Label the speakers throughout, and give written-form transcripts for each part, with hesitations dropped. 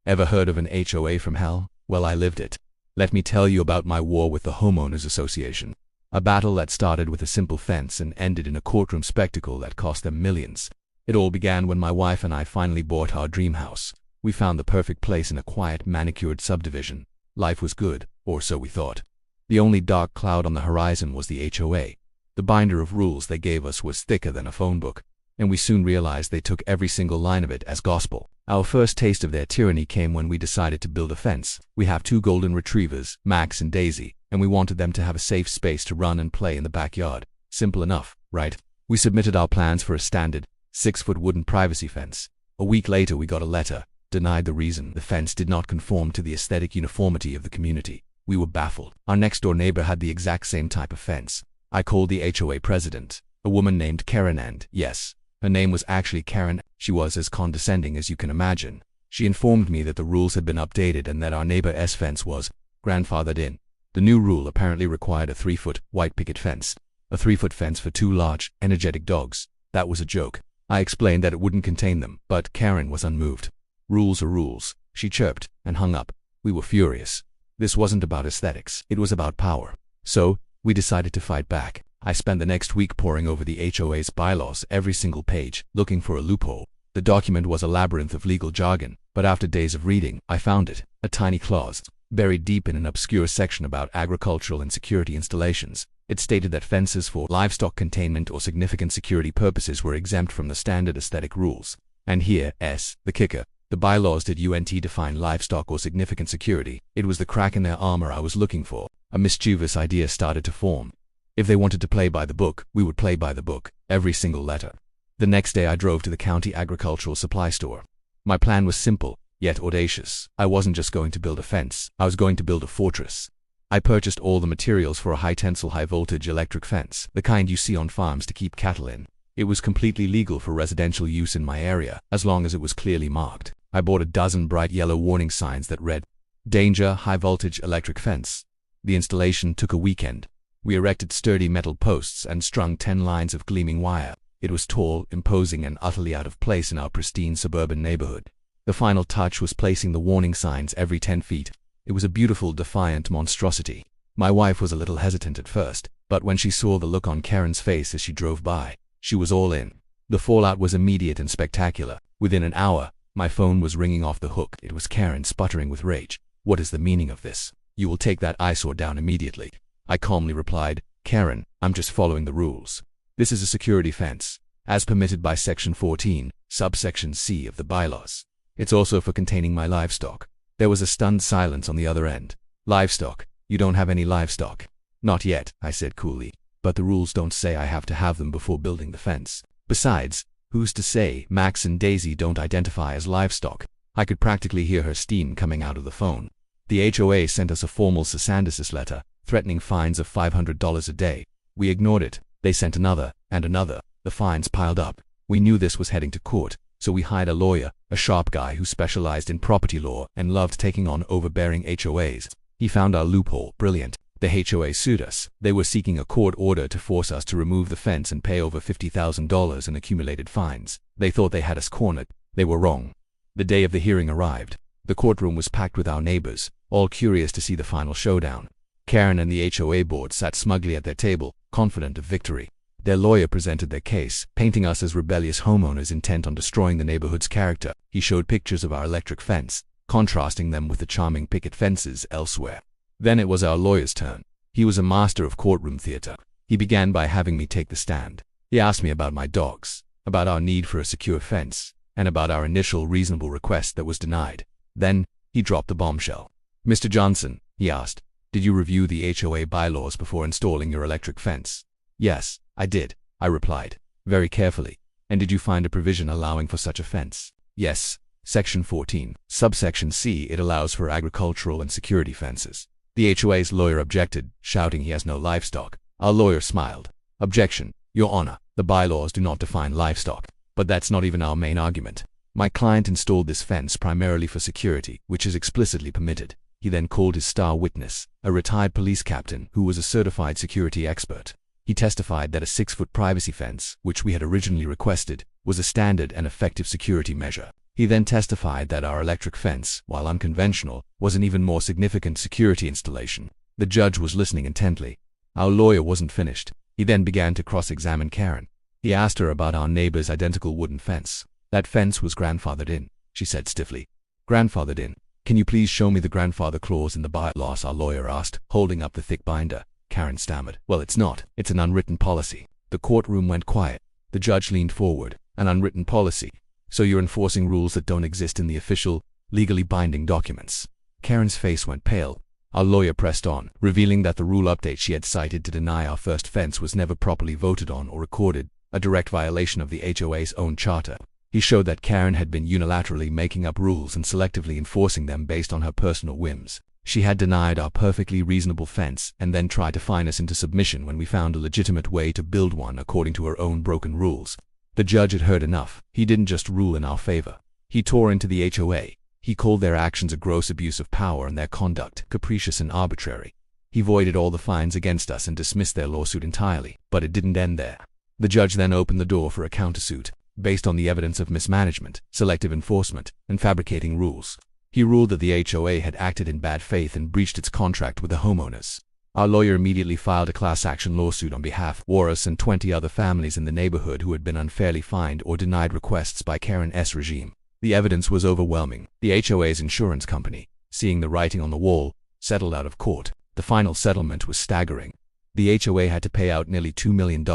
Speaker 1: Ever heard of an HOA from hell? Well, I lived it. Let me tell you about my war with the Homeowners Association. A battle that started with a simple fence and ended in a courtroom spectacle that cost them millions. It all began when my wife and I finally bought our dream house. We found the perfect place in a quiet, manicured subdivision. Life was good, or so we thought. The only dark cloud on the horizon was the HOA. The binder of rules they gave us was thicker than a phone book, and we soon realized they took every single line of it as gospel. Our first taste of their tyranny came when we decided to build a fence. We have 2 golden retrievers, Max and Daisy, and we wanted them to have a safe space to run and play in the backyard. Simple enough, right? We submitted our plans for a standard 6-foot wooden privacy fence. A week later we got a letter, denied the reason the fence did not conform to the aesthetic uniformity of the community. We were baffled. Our next-door neighbor had the exact same type of fence. I called the HOA president, a woman named Karen, and yes, her name was actually Karen. She was as condescending as you can imagine. She informed me that the rules had been updated and that our neighbor's fence was grandfathered in. The new rule apparently required a 3-foot white picket fence. A 3-foot fence for 2 large, energetic dogs. That was a joke. I explained that it wouldn't contain them, but Karen was unmoved. Rules are rules, she chirped, and hung up. We were furious. This wasn't about aesthetics, it was about power. So, we decided to fight back. I spent the next week poring over the HOA's bylaws, every single page, looking for a loophole. The document was a labyrinth of legal jargon, but after days of reading, I found it, a tiny clause, buried deep in an obscure section about agricultural and security installations. It stated that fences for livestock containment or significant security purposes were exempt from the standard aesthetic rules. And here's the kicker. The bylaws did define livestock or significant security. It was the crack in their armor I was looking for. A mischievous idea started to form. If they wanted to play by the book, we would play by the book, every single letter. The next day I drove to the county agricultural supply store. My plan was simple, yet audacious. I wasn't just going to build a fence, I was going to build a fortress. I purchased all the materials for a high-tensile, high-voltage electric fence, the kind you see on farms to keep cattle in. It was completely legal for residential use in my area, as long as it was clearly marked. I bought a dozen bright yellow warning signs that read, "Danger, high-voltage electric fence." The installation took a weekend. We erected sturdy metal posts and strung 10 lines of gleaming wire. It was tall, imposing, and utterly out of place in our pristine suburban neighborhood. The final touch was placing the warning signs every 10 feet. It was a beautiful, defiant monstrosity. My wife was a little hesitant at first, but when she saw the look on Karen's face as she drove by, she was all in. The fallout was immediate and spectacular. Within an hour, my phone was ringing off the hook. It was Karen, sputtering with rage. "What is the meaning of this? You will take that eyesore down immediately." I calmly replied, "Karen, I'm just following the rules. This is a security fence, as permitted by Section 14, subsection C of the bylaws. It's also for containing my livestock." There was a stunned silence on the other end. "Livestock? You don't have any livestock?" "Not yet," I said coolly, "but the rules don't say I have to have them before building the fence. Besides, who's to say Max and Daisy don't identify as livestock?" I could practically hear her steam coming out of the phone. The HOA sent us a formal cease letter, threatening fines of $500 a day. We ignored it. They sent another, and another. The fines piled up. We knew this was heading to court, so we hired a lawyer, a sharp guy who specialized in property law and loved taking on overbearing HOAs. He found our loophole brilliant. The HOA sued us. They were seeking a court order to force us to remove the fence and pay over $50,000 in accumulated fines. They thought they had us cornered. They were wrong. The day of the hearing arrived. The courtroom was packed with our neighbors, all curious to see the final showdown. Karen and the HOA board sat smugly at their table, confident of victory. Their lawyer presented their case, painting us as rebellious homeowners intent on destroying the neighborhood's character. He showed pictures of our electric fence, contrasting them with the charming picket fences elsewhere. Then it was our lawyer's turn. He was a master of courtroom theater. He began by having me take the stand. He asked me about my dogs, about our need for a secure fence, and about our initial reasonable request that was denied. Then, he dropped the bombshell. "Mr. Johnson," he asked, "did you review the HOA bylaws before installing your electric fence?" "Yes, I did," I replied, "very carefully." "And did you find a provision allowing for such a fence?" "Yes, Section 14, subsection C. It allows for agricultural and security fences." The HOA's lawyer objected, shouting he has no livestock. Our lawyer smiled. "Objection, Your Honor, the bylaws do not define livestock." But that's not even our main argument. My client installed this fence primarily for security, which is explicitly permitted. He then called his star witness, a retired police captain who was a certified security expert. He testified that a 6-foot privacy fence, which we had originally requested, was a standard and effective security measure. He then testified that our electric fence, while unconventional, was an even more significant security installation. The judge was listening intently. Our lawyer wasn't finished. He then began to cross-examine Karen. He asked her about our neighbor's identical wooden fence. That fence was grandfathered in, she said stiffly. Grandfathered in? Can you please show me the grandfather clause in the bylaws? Our lawyer asked, holding up the thick binder. Karen stammered. Well, it's not. It's an unwritten policy. The courtroom went quiet. The judge leaned forward. An unwritten policy. So you're enforcing rules that don't exist in the official, legally binding documents. Karen's face went pale. Our lawyer pressed on, revealing that the rule update she had cited to deny our first fence was never properly voted on or recorded, a direct violation of the HOA's own charter. He showed that Karen had been unilaterally making up rules and selectively enforcing them based on her personal whims. She had denied our perfectly reasonable fence and then tried to fine us into submission when we found a legitimate way to build one according to her own broken rules. The judge had heard enough. He didn't just rule in our favor. He tore into the HOA. He called their actions a gross abuse of power and their conduct capricious and arbitrary. He voided all the fines against us and dismissed their lawsuit entirely. But it didn't end there. The judge then opened the door for a countersuit, based on the evidence of mismanagement, selective enforcement, and fabricating rules. He ruled that the HOA had acted in bad faith and breached its contract with the homeowners. Our lawyer immediately filed a class action lawsuit on behalf of us and 20 other families in the neighborhood who had been unfairly fined or denied requests by Karen's regime. The evidence was overwhelming. The HOA's insurance company, seeing the writing on the wall, settled out of court. The final settlement was staggering. The HOA had to pay out nearly $2 million,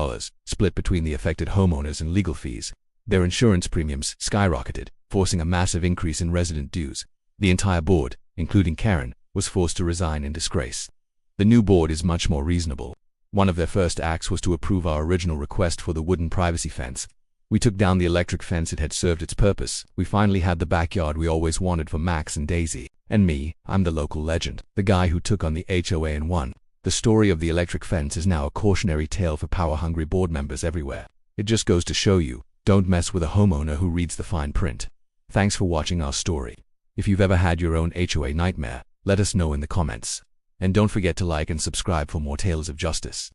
Speaker 1: split between the affected homeowners and legal fees. Their insurance premiums skyrocketed, forcing a massive increase in resident dues. The entire board, including Karen, was forced to resign in disgrace. The new board is much more reasonable. One of their first acts was to approve our original request for the wooden privacy fence. We took down the electric fence. It had served its purpose. We finally had the backyard we always wanted for Max and Daisy. And me, I'm the local legend, the guy who took on the HOA and won. The story of the electric fence is now a cautionary tale for power-hungry board members everywhere. It just goes to show you, don't mess with a homeowner who reads the fine print. Thanks for watching our story. If you've ever had your own HOA nightmare, let us know in the comments. And don't forget to like and subscribe for more tales of justice.